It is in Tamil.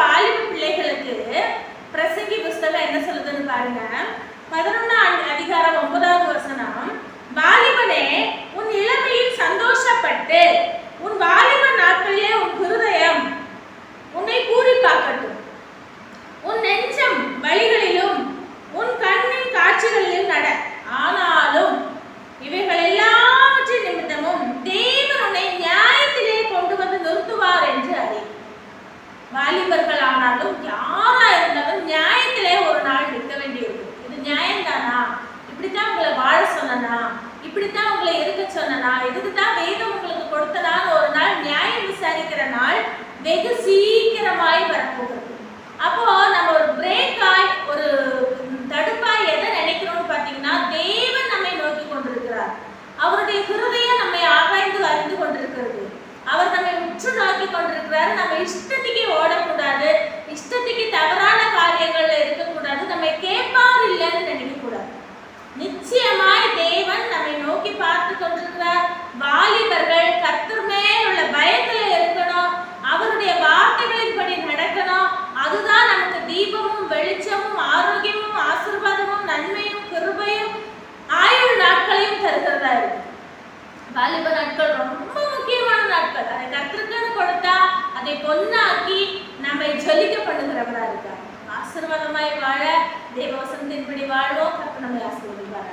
வாலிப பிள்ளைகளுக்கு பிரசங்கி புஸ்தகம் என்ன சொல்லுதுன்னு பாருங்க. 11ஆம் அதிகாரம் 9வது வசனம். வாலிபனே, உன் இளமையில் சந்தோஷப்பட்டு உன் வாலிப நாட்களிலே உன் இருதயம் உன்னை பூரிப்பாக்கட்டும். உன் நெஞ்சம் வழிகளிலும் உன் கண்ணின் காட்சிகளிலும் நட. ஆனாலும் இவைகள் எல்லாவற்றின் நிமித்தமும் தேவன் உன்னை நியாயத்திலே கொண்டு வந்து நிறுத்துவார் என்று அறி. வாலிபர்கள் ஆனாலும் யாரா இருந்தாலும் நியாயத்திலே ஒரு நாள் நிற்க வேண்டியிருக்கும். இது நியாயம்தானா? இப்படித்தான் உங்களை வாழ சொன்னா, இப்படித்தான் உங்களை இருக்க சொன்னா, இதுக்குதான் வேதம் உங்களுக்கு கொடுத்ததான்னு ஒரு நாள் நியாயம் விசாரிக்கிற நாள் வெகு சீக்கிரமாய் வரப்போகிறது. அப்போ நம்ம ஒரு பிரேக்காய், ஒரு தடுப்பாய் எதை நினைக்கிறோம்னு பார்த்தீங்கன்னா, தேவன் நம்மை நோக்கி கொண்டிருக்கிறார். அவருடைய ஹிருதயம் நம்மை ஆராய்ந்து அறிந்து கொண்டிருக்கிறது. அவர் நம்மை உற்று நோக்கி கொண்டிருக்கிறார். நம்ம இஷ்டத்துக்கு ஓடக்கூடாது, இஷ்டத்துக்கு தவறான காரியங்கள்ல இருக்கக்கூடாது, நம்மை கேட்பார் இல்லைன்னு நினைக்க கூடாது. நிச்சயமாய் தேவன் நம்மை நோக்கி பார்த்து கொண்டிருக்கிறார். வாலிபர்கள் கர்த்தர் மேல் உள்ள பயத்துல இருக்கணும், அவருடைய வார்த்தைகளின்படி நடக்கணும். அதுதான் நமக்கு தீபமும் வெளிச்சமும் ஆரோக்கியமும் ஆசீர்வாதமும் நன்மையும் கிருபையும் ஆயுள் நாட்களையும் தருகிறதா இருக்கு. வாலிப நாட்கள் ரொம்ப முக்கியமான நாட்கள். அதை கர்த்தருக்குன்னு கொடுத்தா அதை பொன்னாக்கி நம்மை ஜொலிக்க பண்ணுகிறவரா இருக்கார். ஆசீர்வாதமாய் வாழ தேவ வசனத்தின்படி வாழ்வோம். கர்த்தர் நம்மை ஆசீர்வதிப்பார்.